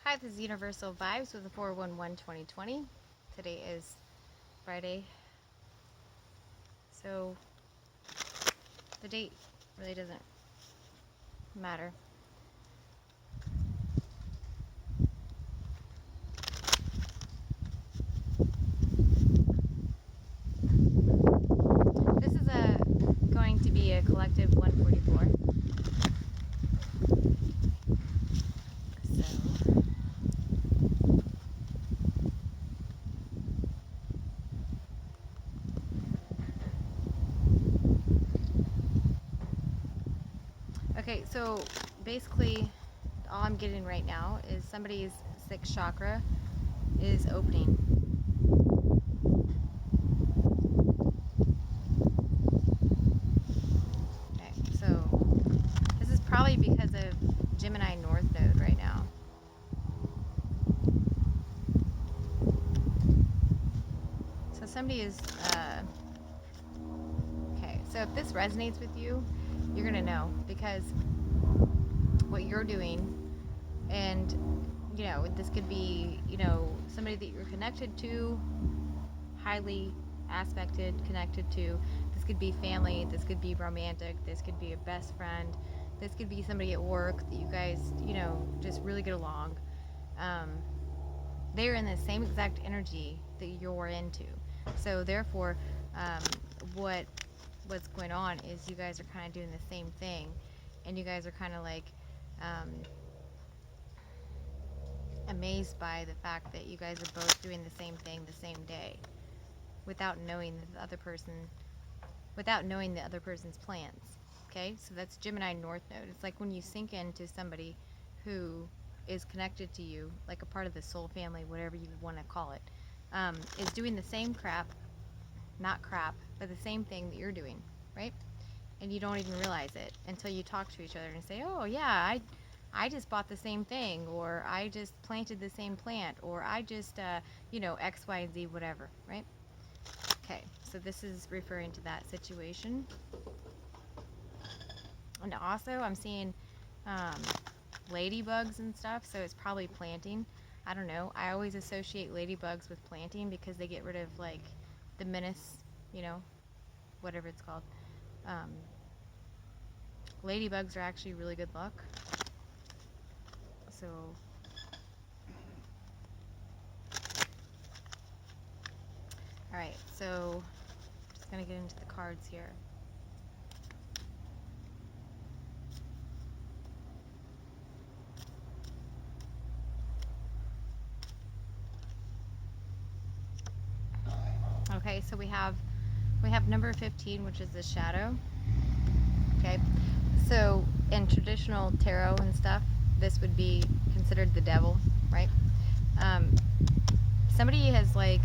Hi, this is Universal Vibes with the 411-2020. Today is Friday, so the date really doesn't matter. This is going to be a collective 144. So, okay, so basically, all I'm getting right now is somebody's sixth chakra is opening. Okay, so this is probably because of Gemini North Node right now. So somebody is, okay, so if this resonates with you, you're going to know because what you're doing, and, this could be, somebody that you're connected to, highly aspected, connected to. This could be family, this could be romantic, this could be a best friend, this could be somebody at work that you guys, just really get along. Um, they're in the same exact energy that you're into. So therefore, um, what what's going on is you guys are kind of doing the same thing, and you guys are kind of like um, amazed by the fact that you guys are both doing the same thing the same day, without knowing the other person, without knowing the other person's plans. Okay, so that's Gemini North Node. It's like when you sink into somebody who is connected to you, like a part of the soul family, whatever you want to call it, is doing the same crap, not crap, but the same thing that you're doing, right? And you don't even realize it until you talk to each other and say, oh yeah, I just bought the same thing, or I just planted the same plant, or I just X, Y, and Z, whatever, right? Okay, so this is referring to that situation. And also I'm seeing um, ladybugs and stuff, so it's probably planting. I don't know, I always associate ladybugs with planting because they get rid of like the menace, you know whatever it's called. um, Ladybugs are actually really good luck. So, alright, so just gonna get into the cards here. Okay, so we have number 15, which is the shadow. Okay, so in traditional tarot and stuff, this would be considered the devil, right? Um, somebody has, like,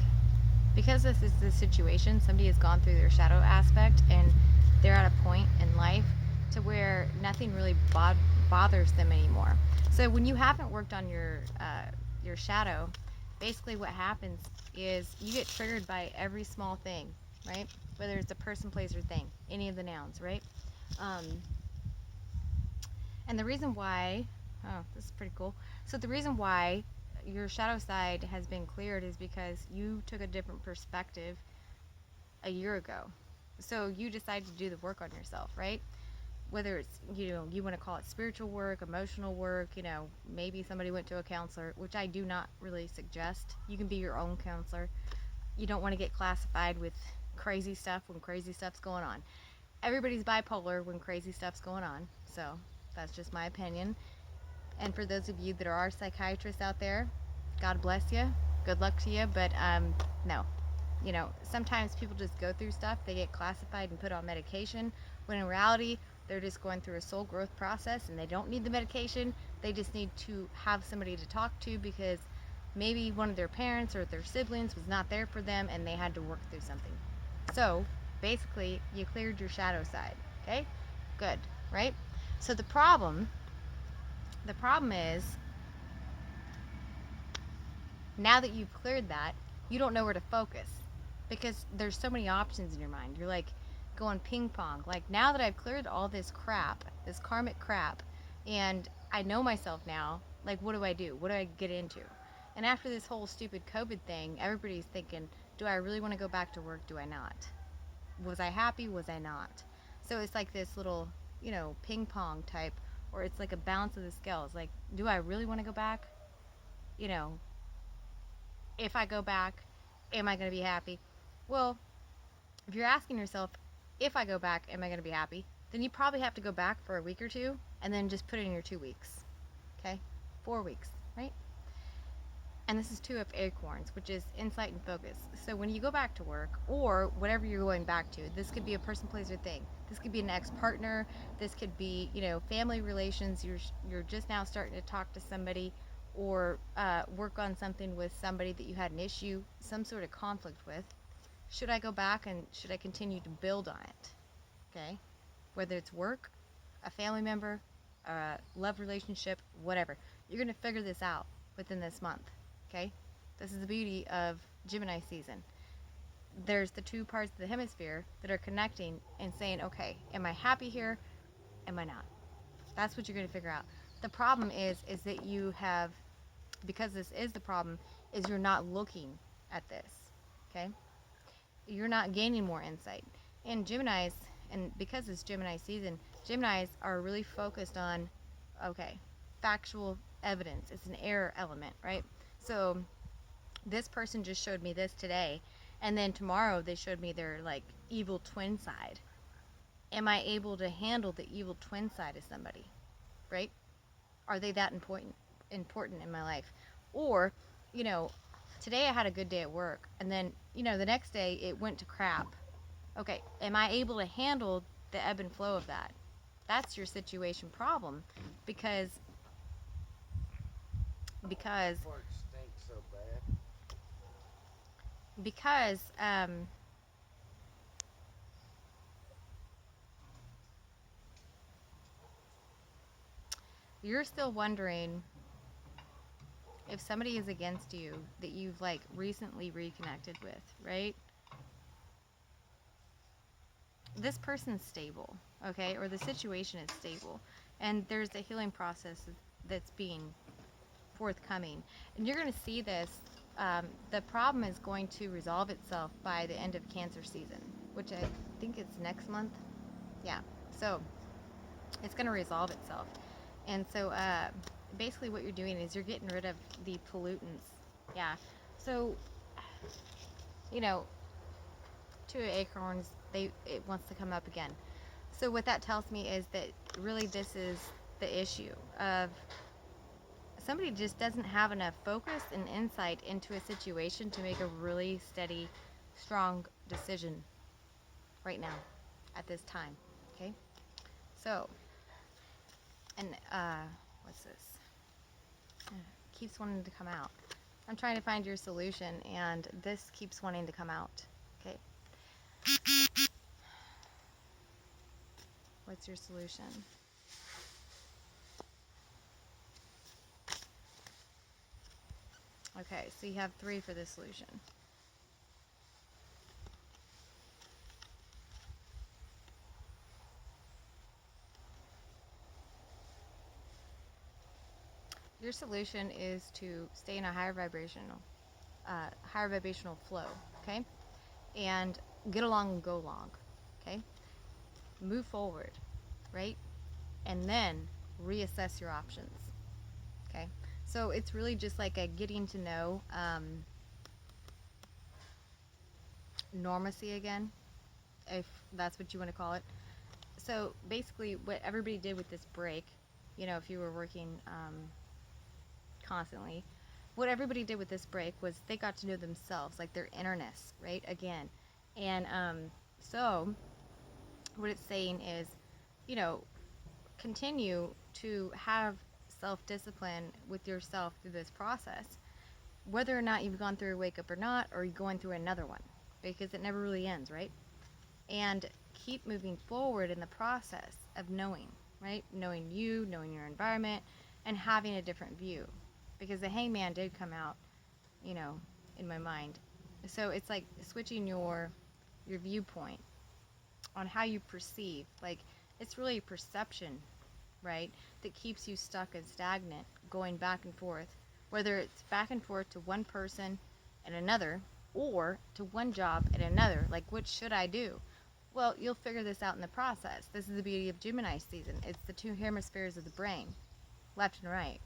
because this is the situation, somebody has gone through their shadow aspect, and they're at a point in life to where nothing really bothers them anymore. So when you haven't worked on your shadow, basically what happens is you get triggered by every small thing, right? Whether it's a person, place, or thing, any of the nouns, right? Um, and the reason why, oh, this is pretty cool. So the reason why your shadow side has been cleared is because you took a different perspective a year ago. So you decided to do the work on yourself, right? Whether it's, you want to call it spiritual work, emotional work, maybe somebody went to a counselor, which I do not really suggest. You can be your own counselor. You don't want to get classified with crazy stuff when crazy stuff's going on. Everybody's bipolar when crazy stuff's going on. So that's just my opinion. And for those of you that are psychiatrists out there, God bless you. Good luck to you. But no. Sometimes people just go through stuff. They get classified and put on medication, when in reality, they're just going through a soul growth process and they don't need the medication. They just need to have somebody to talk to because maybe one of their parents or their siblings was not there for them and they had to work through something. So basically, you cleared your shadow side. Okay? Good, right? So the problem is, now that you've cleared that, you don't know where to focus because there's so many options in your mind. You're like going ping pong. Like, now that I've cleared all this crap, this karmic crap, and I know myself now, Like, what do I do? What do I get into? And after this whole stupid COVID thing, everybody's thinking, do I really want to go back to work? Do I not? Was I happy? Was I not? So it's like this little, ping pong type, or it's like a balance of the scales. Like, do I really want to go back? You know, if I go back, am I going to be happy? Well, if you're asking yourself, if I go back, am I going to be happy? Then you probably have to go back for a week or two and then just put in your 2 weeks. Okay? 4 weeks, right? And this is 2 of acorns, which is insight and focus. So when you go back to work, or whatever you're going back to, this could be a person, place, or thing. This could be an ex-partner. This could be, family relations. You're just now starting to talk to somebody, or work on something with somebody that you had an issue, some sort of conflict with. Should I go back, and should I continue to build on it? Okay? Whether it's work, a family member, a love relationship, whatever. You're going to figure this out within this month. Okay? This is the beauty of Gemini season. There's the 2 parts of the hemisphere that are connecting and saying, okay, am I happy here? Am I not? That's what you're going to figure out. The problem is that you have, because this is the problem, is you're not looking at this. Okay? You're not gaining more insight. And Geminis, and because it's Gemini season, Geminis are really focused on, okay, factual evidence. It's an error element, right? So this person just showed me this today, and then tomorrow they showed me their evil twin side. Am I able to handle the evil twin side of somebody, right? Are they that important in my life? Or, today I had a good day at work, and then, the next day it went to crap. Okay, am I able to handle the ebb and flow of that? That's your situation problem, because Work stinks so bad. because you're still wondering if somebody is against you that you've recently reconnected with, right? This person's stable, okay, or the situation is stable, and there's a healing process that's being forthcoming, and you're going to see this. The problem is going to resolve itself by the end of Cancer season, which I think is next month. Yeah, so it's going to resolve itself, and so basically what you're doing is you're getting rid of the pollutants. Yeah, so you know 2 acorns, it wants to come up again. So what that tells me is that really this is the issue of somebody just doesn't have enough focus and insight into a situation to make a really steady, strong decision right now at this time. Okay? So, and what's this? Keeps wanting to come out. I'm trying to find your solution, and this keeps wanting to come out. Okay? What's your solution? Okay, so you have 3 for this solution. Your solution is to stay in a higher vibrational flow, okay? And get along and go along, okay? Move forward, right? And then reassess your options, okay? So it's really just like a getting to know normacy again, if that's what you want to call it. So basically what everybody did with this break, if you were working constantly, what everybody did with this break was they got to know themselves, like their innerness, right? Again. And so what it's saying is, continue to have self-discipline with yourself through this process, whether or not you've gone through a wake up or not, or you're going through another one, because it never really ends, right? And keep moving forward in the process of knowing, right? Knowing you, knowing your environment, and having a different view. Because the hangman did come out, in my mind. So it's like switching your viewpoint on how you perceive. Like, it's really a perception right? That keeps you stuck and stagnant, going back and forth, whether it's back and forth to one person and another, or to one job and another. Like, which should I do? Well, you'll figure this out in the process. This is the beauty of Gemini season. It's the two hemispheres of the brain, left and right.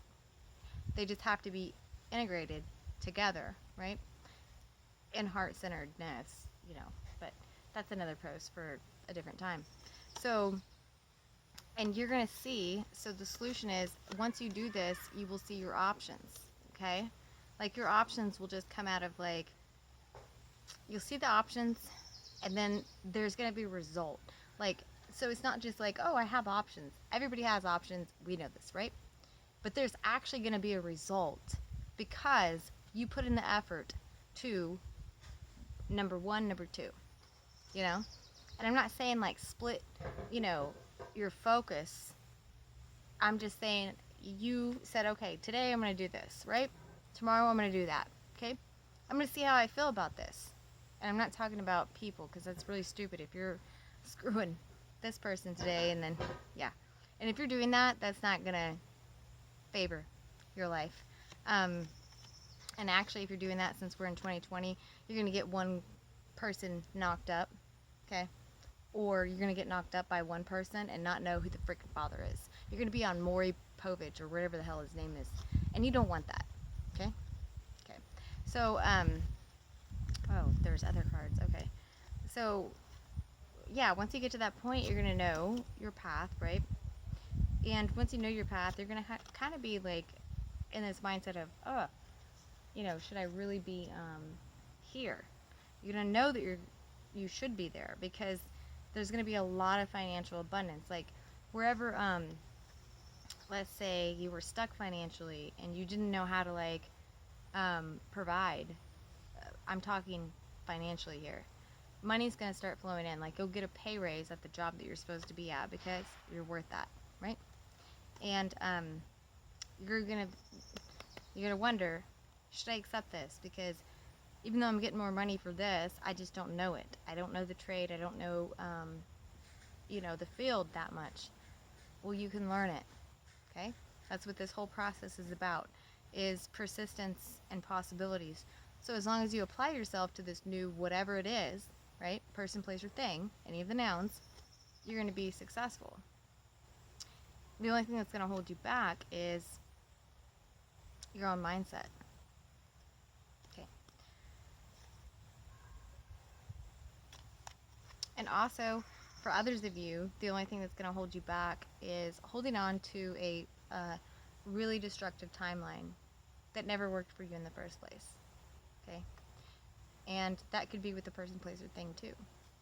They just have to be integrated together, right? In heart-centeredness, but that's another post for a different time. So, and you're going to see, so the solution is, once you do this, you will see your options, okay? Like, your options will just come out of, like, you'll see the options, and then there's going to be a result. Like, so it's not just like, oh, I have options. Everybody has options. We know this, right? But there's actually going to be a result because you put in the effort to number one, number two, you know? And I'm not saying like split, your focus. I'm just saying you said, okay, today I'm going to do this, right? Tomorrow I'm going to do that, okay? I'm going to see how I feel about this. And I'm not talking about people because that's really stupid if you're screwing this person today and then, yeah. And if you're doing that, that's not going to favor your life. And actually, if you're doing that, since we're in 2020, you're going to get one person knocked up, okay? Or you're going to get knocked up by one person and not know who the freaking father is. You're going to be on Maury Povich or whatever the hell his name is. And you don't want that, okay? Okay. So, oh, there's other cards. Okay. So, yeah, once you get to that point, you're going to know your path, right? And once you know your path, you're going to kind of be like in this mindset of, oh, should I really be here? You're going to know that you should be there because there's going to be a lot of financial abundance. Like, wherever, let's say you were stuck financially and you didn't know how to, like, provide. I'm talking financially here. Money's going to start flowing in. Like, you'll get a pay raise at the job that you're supposed to be at because you're worth that, right? And you're going to wonder, should I accept this? Because even though I'm getting more money for this, I just don't know it. I don't know the trade. I don't know, the field that much. Well, you can learn it, okay? That's what this whole process is about, is persistence and possibilities. So as long as you apply yourself to this new whatever it is, right, person, place, or thing, any of the nouns, you're going to be successful. The only thing that's going to hold you back is your own mindset. Okay. And also, for others of you, the only thing that's going to hold you back is holding on to a really destructive timeline that never worked for you in the first place. Okay? And that could be with the person, place, or thing too.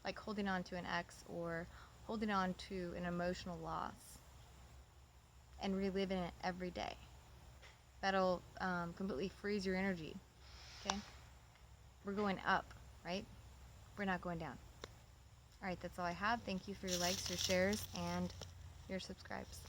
Like holding on to an ex or holding on to an emotional loss and reliving it every day. That'll completely freeze your energy. Okay? We're going up, right? We're not going down. Alright, that's all I have. Thank you for your likes, your shares, and your subscribes.